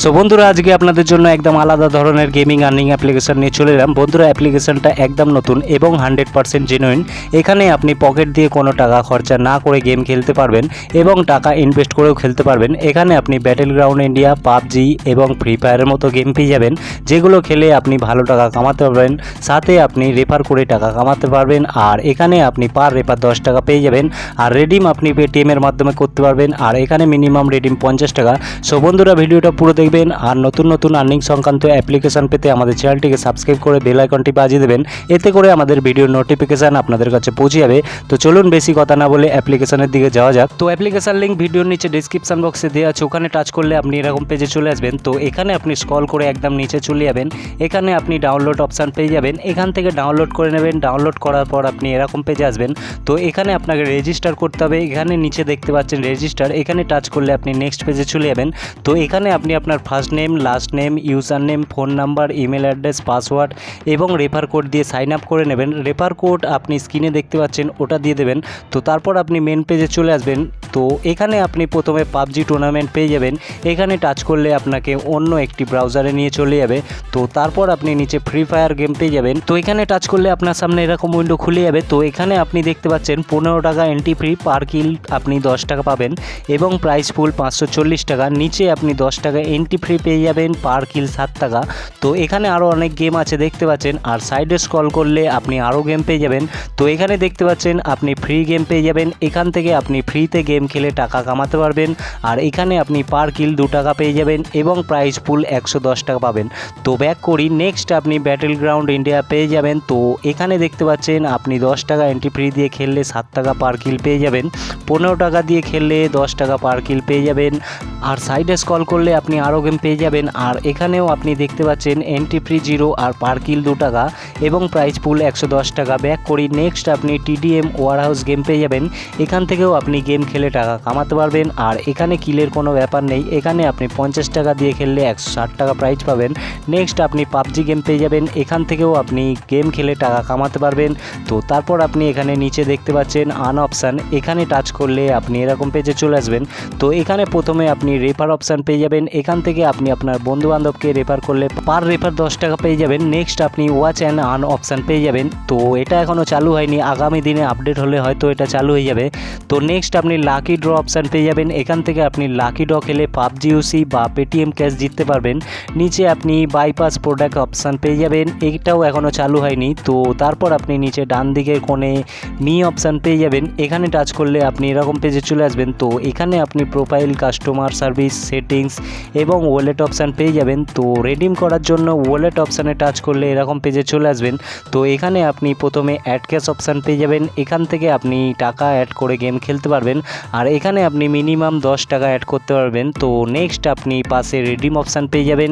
So বন্ধুরা আজকে আপনাদের জন্য একদম আলাদা ধরনের গেমিং আর্নিং অ্যাপ্লিকেশন নিয়ে চলে এলাম। বন্ধুরা অ্যাপ্লিকেশনটা একদম নতুন এবং 100% জেনুইন। এখানে আপনি পকেট দিয়ে কোনো টাকা খরচা না করে গেম খেলতে পারবেন এবং টাকা ইনভেস্ট করেও খেলতে পারবেন। এখানে আপনি ব্যাটেলগ্রাউন্ড ইন্ডিয়া, পাবজি এবং ফ্রি ফায়ারের মতো গেম পেয়ে যাবেন, যেগুলো খেলে আপনি ভালো টাকা কামাতে পারবেন। সাথে আপনি রেফার করে টাকা কামাতে পারবেন। আর এখানে আপনি পার রেফার 10 টাকা পেয়ে যাবেন। আর রেডিম আপনি পেটিএমের মাধ্যমে করতে পারবেন। আর এখানে মিনিমাম রেডিম 50 টাকা। সো বন্ধুরা ভিডিওটা পুরো দেখবেন। আর নতুন নতুন আর্নিং সংক্রান্ত অ্যাপ্লিকেশন পেতে আমাদের চ্যানেলটিকে সাবস্ক্রাইব করে বেল আইকনটি বাজিয়ে দেবেন। এতে করে আমাদের ভিডিওর নোটিফিকেশন আপনাদের কাছে পৌঁছে যাবে। তো চলুন বেশি কথা না বলে অ্যাপ্লিকেশনের দিকে যাওয়া যাক। তো অ্যাপ্লিকেশন লিঙ্ক ভিডিওর নিচে ডেসক্রিপশন বক্সে দেওয়া আছে, ওখানে টাচ করলে আপনি এরকম পেজে চলে আসবেন। তো এখানে আপনি স্ক্রল করে একদম নিচে চলে যাবেন। এখানে আপনি ডাউনলোড অপশান পেয়ে যাবেন। এখান থেকে ডাউনলোড করে নেবেন। ডাউনলোড করার পর আপনি এরকম পেজে আসবেন। তো এখানে আপনাকে রেজিস্টার করতে হবে। এখানে নিচে দেখতে পাচ্ছেন রেজিস্টার, এখানে টাচ করলে আপনি নেক্সট পেজে চলে যাবেন। তো এখানে আপনি আপনার first name, last name, user name, phone number, email address, password এবং রেফার কোড দিয়ে সাইন আপ করে নেবেন। রেফার কোড আপনি স্ক্রিনে দেখতে পাচ্ছেন, ওটা দিয়ে দেবেন। তো তারপর আপনি মেন পেজে চলে আসবেন। তো এখানে আপনি প্রথমে পাবজি টুর্নামেন্ট পেয়ে যাবেন। এখানে টাচ করলে আপনাকে অন্য একটি ব্রাউজারে নিয়ে চলে যাবে। তো তারপর আপনি নিচে ফ্রি ফায়ার গেম পেয়ে যাবেন। তো এখানে টাচ করলে আপনার সামনে এরকম উইন্ডো খুলে যাবে। তো এখানে আপনি দেখতে পাচ্ছেন 15 টাকা এন্ট্রি ফ্রি, পার কিল আপনি 10 টাকা পাবেন এবং প্রাইস ফুল 540 টাকা। নিচে আপনি 10 টাকা এন্ট্রি ফ্রি পেয়ে যাবেন, পার কিল 7 টাকা। তো এখানে আরও অনেক গেম আছে দেখতে পাচ্ছেন। আর সাইডে স্ক্রল করলে আপনি আরও গেম পেয়ে যাবেন। তো এখানে দেখতে পাচ্ছেন আপনি ফ্রি গেম পেয়ে যাবেন। এখান থেকে আপনি ফ্রিতে গেম খেলে টাকা কামাতে পারবেন। আর এখানে আপনি পার কিল 2 টাকা পেয়ে যাবেন এবং প্রাইস ফুল 110 টাকা পাবেন। তো ব্যাক করি, নেক্সট আপনি ব্যাটেলগ্রাউন্ড ইন্ডিয়া পেয়ে যাবেন। তো এখানে দেখতে পাচ্ছেন আপনি 10 টাকা এন্ট্রি ফ্রি দিয়ে খেললে 7 টাকা পার কিল পেয়ে যাবেন। 15 টাকা দিয়ে খেললে 10 টাকা পার কিল পেয়ে যাবেন। আর সাইডে স্ক্রল করলে আপনি আরও গেম পেয়ে যাবেন। আর এখানেও আপনি দেখতে পাচ্ছেন এন্ট্রি ফ্রি 0 আর পার কিল 2 টাকা এবং প্রাইস ফুল 110 টাকা। ব্যাক করি, নেক্সট আপনি টিডিএম ওয়ারহাউস গেম পেয়ে যাবেন। এখান থেকেও আপনি গেম খেলে টাকা কামাতে পারবেন। আর এখানে কিলের কোনো ব্যাপার নেই। এখানে আপনি 50 টাকা দিয়ে খেললে 160 টাকা প্রাইস পাবেন। নেক্সট আপনি পাবজি গেম পেয়ে যাবেন। এখান থেকেও আপনি গেম খেলে টাকা কামাতে পারবেন। তো তারপর আপনি এখানে নিচে দেখতে পাচ্ছেন আন অপশান, এখানে টাচ করলে আপনি এরকম পেজে চলে আসবেন। তো এখানে প্রথমে আপনি রেফার অপশান পেয়ে যাবেন। এখান থেকে আপনি আপনার বন্ধু বান্ধবকে রেফার করলে পার রেফার 10 টাকা পেয়ে যাবেন। নেক্সট আপনি ওয়াচ অ্যান্ড আর্ন অপশান পেয়ে যাবেন। তো এটা এখনও চালু হয়নি, আগামী দিনে আপডেট হলে হয়তো এটা চালু হয়ে যাবে। তো নেক্সট আপনি লাকি ড্র অপশান পেয়ে যাবেন। এখান থেকে আপনি লাকি ড্র খেলে পাবজি ইউসি বা পেটিএম ক্যাশ জিততে পারবেন। নিচে আপনি বাইপাস প্রোডাক্ট অপশান পেয়ে যাবেন, এটাও এখনও চালু হয়নি। তো তারপর আপনি নিচে ডান দিকের কোণে মি অপশান পেয়ে যাবেন। এখানে টাচ করলে আপনি এরকম পেজে চলে আসবেন। তো এখানে আপনি প্রোফাইল, কাস্টমার সার্ভিস, সেটিংস এবং ওয়ালেট অপশান পেয়ে যাবেন। তো রেডিম করার জন্য ওয়ালেট অপশানে টাচ করলে এরকম পেজে চলে আসবেন। তো এখানে আপনি প্রথমে অ্যাড ক্যাশ অপশান পেয়ে যাবেন। এখান থেকে আপনি টাকা অ্যাড করে গেম খেলতে পারবেন। আর এখানে আপনি মিনিমাম 10 টাকা অ্যাড করতে পারবেন। তো নেক্সট আপনি পাশে রেডিম অপশান পেয়ে যাবেন।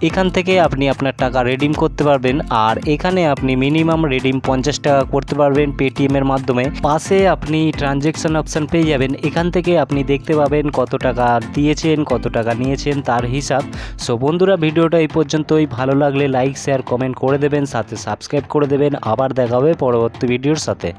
এখান থেকে আপনি আপনার টাকা রেডিম করতে পারবেন। আর এখানে আপনি মিনিমাম রেডিম 50 টাকা করতে পারবেন পেটিএমের মাধ্যমে। পাশে আপনি ট্রানজ্যাকশন অপশান পেয়ে যাবেন। এখান থেকে আপনি দেখতে পাবেন কত টাকা দিয়েছেন, কত টাকা নিয়েছেন তার হিসাব। সো বন্ধুরা ভিডিওটা এই পর্যন্তই। ভালো লাগলে লাইক, শেয়ার, কমেন্ট করে দেবেন, সাথে সাবস্ক্রাইব করে দেবেন। আবার দেখা হবে পরবর্তী ভিডিওর সাথে।